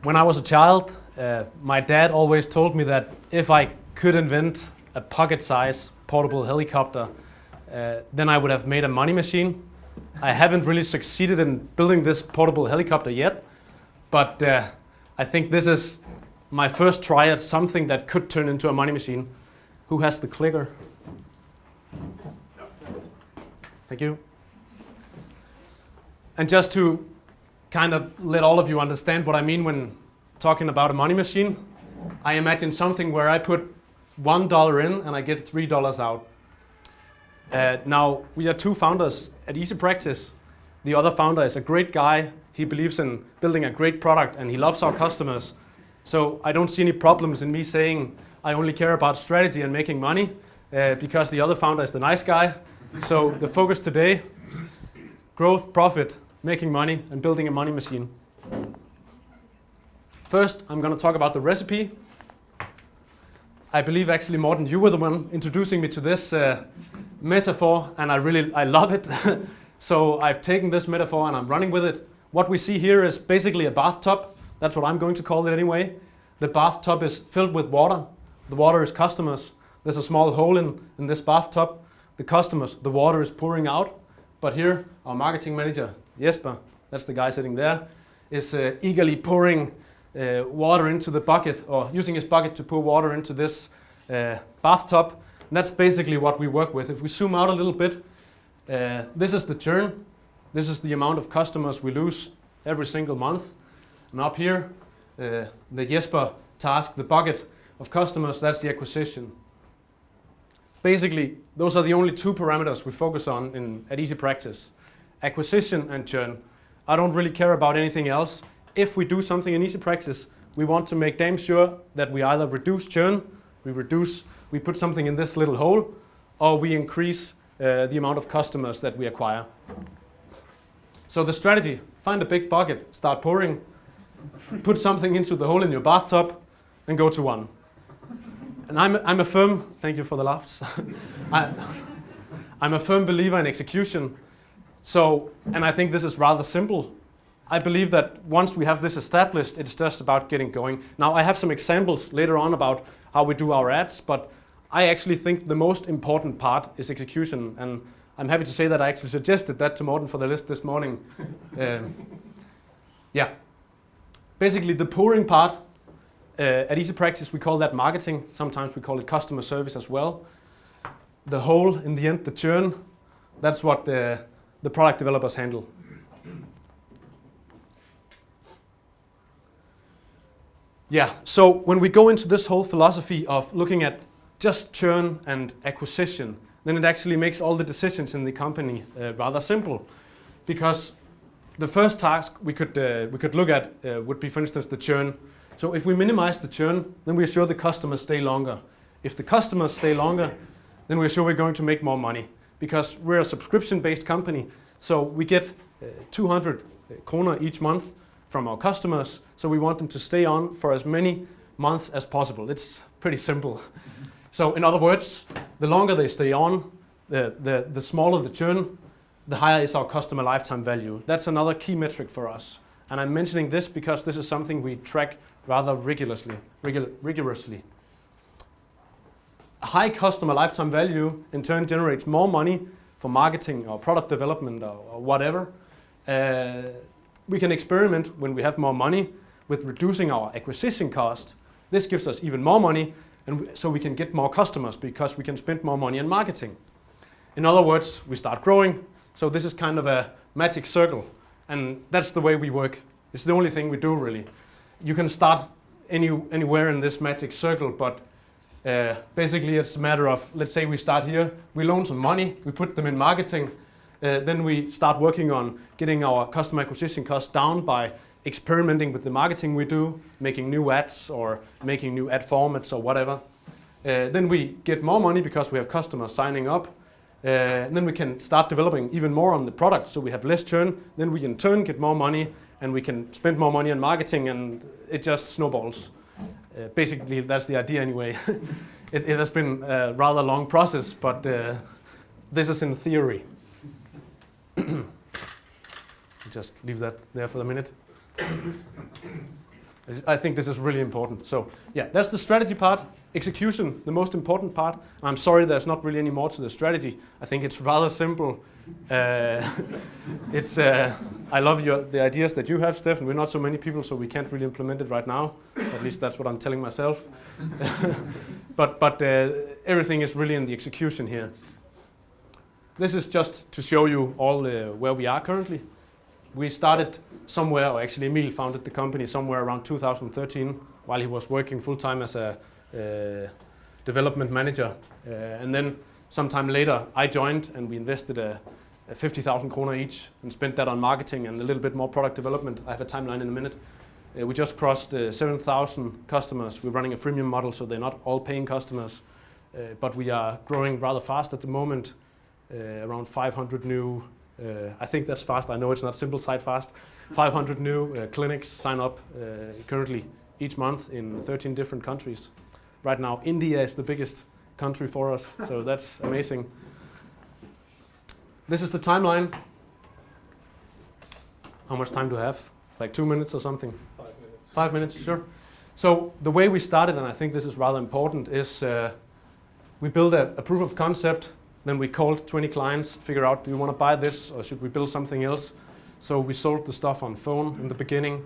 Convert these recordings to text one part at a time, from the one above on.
When I was a child, my dad always told me that if I could invent a pocket-sized portable helicopter, then I would have made a money machine. I haven't really succeeded in building this portable helicopter yet, but I think this is my first try at something that could turn into a money machine. Who has the clicker? Thank you. And just to kind of let all of you understand what I mean when talking about a money machine, I imagine something where I put $1 in and I get $3 out. Now, we are two founders at Easypractice. The other founder is a great guy. He believes in building a great product and he loves our customers. So I don't see any problems in me saying I only care about strategy and making money because the other founder is the nice guy. So the focus today, growth, profit, making money, and building a money machine. First, I'm going to talk about the recipe. I believe actually, Morten, you were the one introducing me to this metaphor, and I love it. So I've taken this metaphor and I'm running with it. What we see here is basically a bathtub. That's what I'm going to call it anyway. The bathtub is filled with water. The water is customers. There's a small hole in this bathtub. The customers, the water is pouring out. But here, our marketing manager, Jesper, that's the guy sitting there, is eagerly pouring water into the bucket, or using his bucket to pour water into this bathtub. And that's basically what we work with. If we zoom out a little bit, this is the churn. This is the amount of customers we lose every single month. And up here, the Jesper task, the bucket of customers, that's the acquisition. Basically, those are the only two parameters we focus on at Easypractice. Acquisition and churn. I don't really care about anything else. If we do something in Easypractice, we want to make damn sure that we either reduce churn, we put something in this little hole, or we increase the amount of customers that we acquire. So the strategy, find a big bucket, start pouring, put something into the hole in your bathtub, and go to one. And I'm a firm, thank you for the laughs. I'm a firm believer in execution. So, and I think this is rather simple. I believe that once we have this established, it's just about getting going. Now, I have some examples later on about how we do our ads, but I actually think the most important part is execution. And I'm happy to say that I actually suggested that to Morten for the list this morning. Yeah. Basically, the pouring part, at Easypractice, we call that marketing. Sometimes we call it customer service as well. The hole, in the end, the churn, that's what the product developers handle. Yeah, so when we go into this whole philosophy of looking at just churn and acquisition, then it actually makes all the decisions in the company rather simple. Because the first task we could look at would be, for instance, the churn. So if we minimize the churn, then we're sure the customers stay longer. If the customers stay longer, then we're sure we're going to make more money. Because we're a subscription-based company, so we get 200 kroner each month from our customers, so we want them to stay on for as many months as possible. It's pretty simple. So in other words, the longer they stay on, the smaller the churn, the higher is our customer lifetime value. That's another key metric for us. And I'm mentioning this because this is something we track rather rigorously. A high customer lifetime value in turn generates more money for marketing or product development or whatever. We can experiment when we have more money with reducing our acquisition cost. This gives us even more money, and so we can get more customers because we can spend more money on marketing. In other words, we start growing. So this is kind of a magic circle, and that's the way we work. It's the only thing we do, really. You can start anywhere in this magic circle, but basically it's a matter of, let's say we start here, we loan some money, we put them in marketing, then we start working on getting our customer acquisition costs down by experimenting with the marketing we do, making new ads or making new ad formats or whatever. Then we get more money because we have customers signing up. And then we can start developing even more on the product, so we have less churn. Then we in turn get more money, and we can spend more money on marketing, and it just snowballs. Basically, that's the idea anyway. It has been a rather long process, but this is in theory. Just leave that there for a minute. I think this is really important. So yeah, that's the strategy part. Execution, the most important part. I'm sorry there's not really any more to the strategy. I think it's rather simple. I love the ideas that you have, Stefan. We're not so many people, so we can't really implement it right now. At least that's what I'm telling myself. But everything is really in the execution here. This is just to show you all where we are currently. We started somewhere, or actually Emil founded the company somewhere around 2013 while he was working full-time as a development manager. And then sometime later I joined and we invested 50,000 kroner each and spent that on marketing and a little bit more product development. I have a timeline in a minute. We just crossed 7,000 customers. We're running a freemium model, so they're not all paying customers. But we are growing rather fast at the moment, around 500 new I think that's fast. I know it's not simple side fast. 500 new clinics sign up currently each month in 13 different countries. Right now, India is the biggest country for us, so that's amazing. This is the timeline. How much time do I have? Like 2 minutes or something? 5 minutes. 5 minutes, sure. So the way we started, and I think this is rather important, is we built a proof of concept. Then we called 20 clients, figure out, do you want to buy this or should we build something else? So we sold the stuff on phone in the beginning.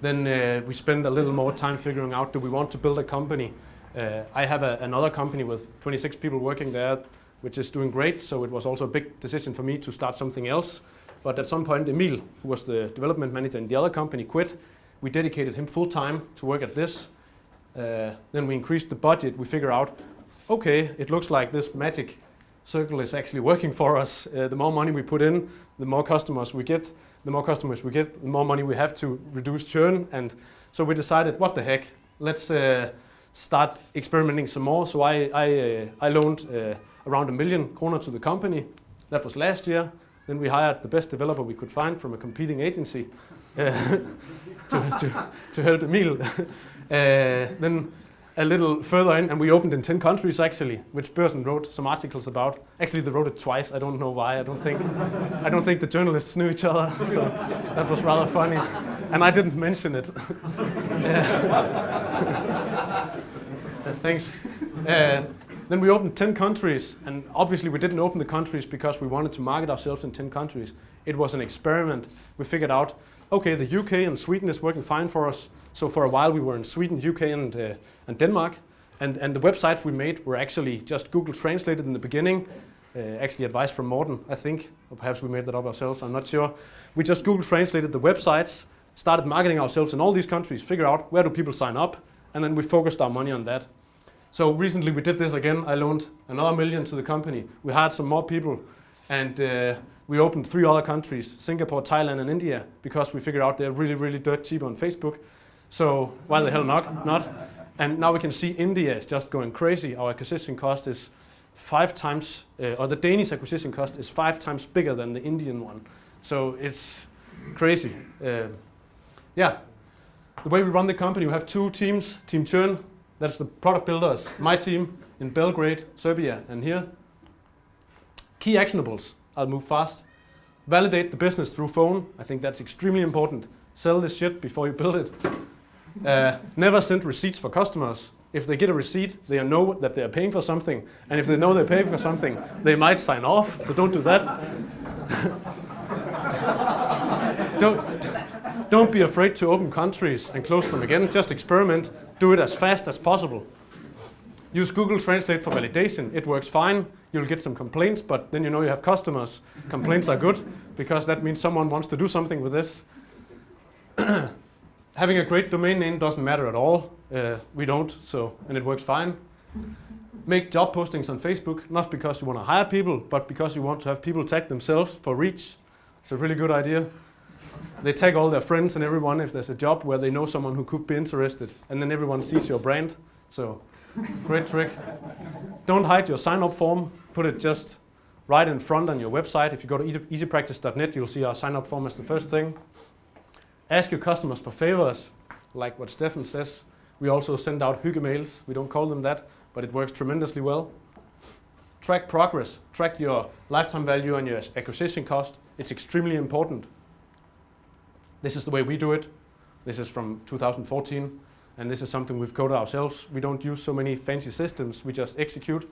Then we spent a little more time figuring out, do we want to build a company? I have another company with 26 people working there, which is doing great. So it was also a big decision for me to start something else. But at some point, Emil, who was the development manager in the other company, quit. We dedicated him full time to work at this. Then we increased the budget. We figure out, okay, it looks like this magic circle is actually working for us. The more money we put in, the more customers we get. The more customers we get, the more money we have to reduce churn. And so we decided, what the heck, let's start experimenting some more. So I loaned around 1 million kroner to the company. That was last year. Then we hired the best developer we could find from a competing agency to help Emil. Then a little further in, and we opened in 10 countries actually, which Børsen wrote some articles about. Actually, they wrote it twice. I don't know why. I don't think the journalists knew each other. So that was rather funny, and I didn't mention it. Thanks. Then we opened 10 countries, and obviously we didn't open the countries because we wanted to market ourselves in 10 countries. It was an experiment. We figured out, okay, the UK and Sweden is working fine for us. So for a while we were in Sweden, UK, and Denmark. And the websites we made were actually just Google translated in the beginning. Actually advice from Morten, I think. Or perhaps we made that up ourselves, I'm not sure. We just Google translated the websites, started marketing ourselves in all these countries, figure out where do people sign up, and then we focused our money on that. So recently we did this again. I loaned another 1 million to the company. We hired some more people, and we opened 3 other countries, Singapore, Thailand, and India, because we figured out they're really, really dirt cheap on Facebook. So why the hell not? And now we can see India is just going crazy. Our acquisition cost is 5 times, or the Danish acquisition cost is 5 times bigger than the Indian one. So it's crazy. Yeah, the way we run the company, we have 2 teams. Team Churn, that's the product builders. My team in Belgrade, Serbia, and here. Key actionables. I'll move fast. Validate the business through phone. I think that's extremely important. Sell this shit before you build it. Never send receipts for customers. If they get a receipt, they know that they are paying for something. And if they know they're paying for something, they might sign off. So don't do that. Don't be afraid to open countries and close them again. Just experiment. Do it as fast as possible. Use Google Translate for validation. It works fine. You'll get some complaints, but then you know you have customers. Complaints are good because that means someone wants to do something with this. Having a great domain name doesn't matter at all. We don't, and it works fine. Make job postings on Facebook, not because you want to hire people, but because you want to have people tag themselves for reach. It's a really good idea. They tag all their friends and everyone if there's a job where they know someone who could be interested, and then everyone sees your brand. So, great trick. Don't hide your sign-up form. Put it just right in front on your website. If you go to easypractice.net, you'll see our sign-up form as the first thing. Ask your customers for favors, like what Stefan says. We also send out hygge mails. We don't call them that, but it works tremendously well. Track progress. Track your lifetime value and your acquisition cost. It's extremely important. This is the way we do it. This is from 2014, and this is something we've coded ourselves. We don't use so many fancy systems, we just execute.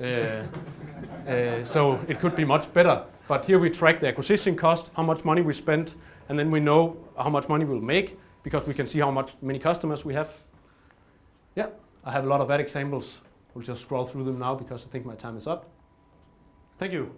So it could be much better. But here we track the acquisition cost, how much money we spent, and then we know how much money we'll make because we can see how many customers we have. Yeah, I have a lot of ad examples. We'll just scroll through them now because I think my time is up. Thank you.